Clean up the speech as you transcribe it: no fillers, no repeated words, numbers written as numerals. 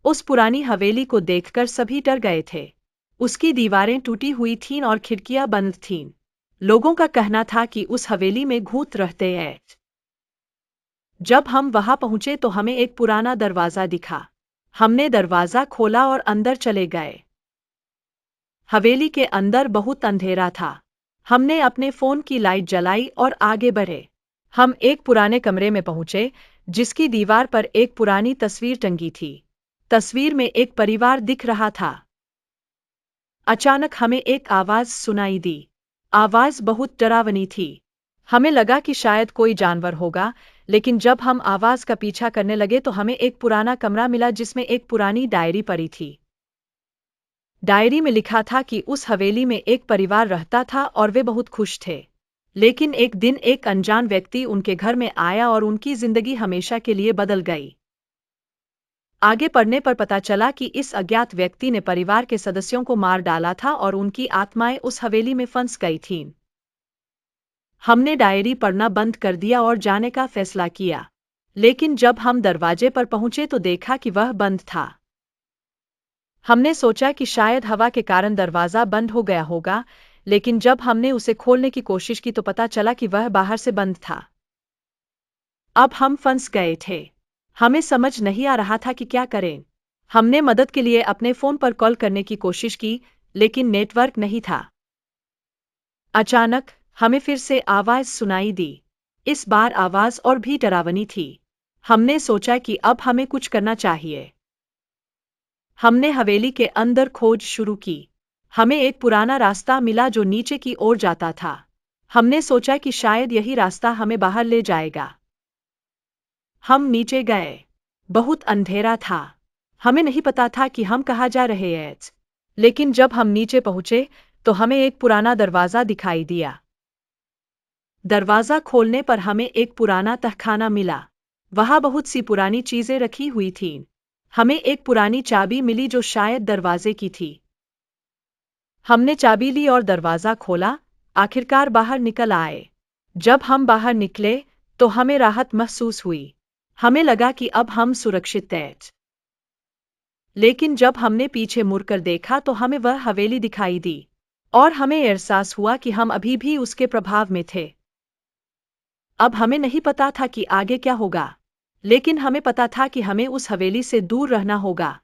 उस पुरानी हवेली को देखकर सभी डर गए थे। उसकी दीवारें टूटी हुई थीं और खिड़कियां बंद थीं। लोगों का कहना था कि उस हवेली में भूत रहते हैं। जब हम वहां पहुंचे तो हमें एक पुराना दरवाजा दिखा। हमने दरवाजा खोला और अंदर चले गए। हवेली के अंदर बहुत अंधेरा था। हमने अपने फोन की लाइट जलाई और आगे बढ़े। हम एक पुराने कमरे में पहुंचे, जिसकी दीवार पर एक पुरानी तस्वीर टंगी थी। तस्वीर में एक परिवार दिख रहा था। अचानक हमें एक आवाज सुनाई दी। आवाज बहुत डरावनी थी। हमें लगा कि शायद कोई जानवर होगा, लेकिन जब हम आवाज का पीछा करने लगे तो हमें एक पुराना कमरा मिला जिसमें एक पुरानी डायरी पड़ी थी। डायरी में लिखा था कि उस हवेली में एक परिवार रहता था और वे बहुत खुश थे। लेकिन एक दिन एक अनजान व्यक्ति उनके घर में आया और उनकी जिंदगी हमेशा के लिए बदल गई। आगे पढ़ने पर पता चला कि इस अज्ञात व्यक्ति ने परिवार के सदस्यों को मार डाला था और उनकी आत्माएं उस हवेली में फंस गई थीं। हमने डायरी पढ़ना बंद कर दिया और जाने का फैसला किया। लेकिन जब हम दरवाजे पर पहुंचे तो देखा कि वह बंद था। हमने सोचा कि शायद हवा के कारण दरवाजा बंद हो गया होगा, लेकिन जब हमने उसे खोलने की कोशिश की तो पता चला कि वह बाहर से बंद था। अब हम फंस गए थे। हमें समझ नहीं आ रहा था कि क्या करें। हमने मदद के लिए अपने फोन पर कॉल करने की कोशिश की, लेकिन नेटवर्क नहीं था। अचानक हमें फिर से आवाज सुनाई दी। इस बार आवाज और भी डरावनी थी। हमने सोचा कि अब हमें कुछ करना चाहिए। हमने हवेली के अंदर खोज शुरू की। हमें एक पुराना रास्ता मिला जो नीचे की ओर जाता था। हमने सोचा कि शायद यही रास्ता हमें बाहर ले जाएगा। हम नीचे गए। बहुत अंधेरा था। हमें नहीं पता था कि हम कहाँ जा रहे हैं। लेकिन जब हम नीचे पहुंचे तो हमें एक पुराना दरवाजा दिखाई दिया। दरवाजा खोलने पर हमें एक पुराना तहखाना मिला। वहां बहुत सी पुरानी चीजें रखी हुई थीं। हमें एक पुरानी चाबी मिली जो शायद दरवाजे की थी। हमने चाबी ली और दरवाजा खोला। आखिरकार बाहर निकल आए। जब हम बाहर निकले तो हमें राहत महसूस हुई। हमें लगा कि अब हम सुरक्षित हैं। लेकिन जब हमने पीछे मुड़कर देखा तो हमें वह हवेली दिखाई दी और हमें एहसास हुआ कि हम अभी भी उसके प्रभाव में थे। अब हमें नहीं पता था कि आगे क्या होगा, लेकिन हमें पता था कि हमें उस हवेली से दूर रहना होगा।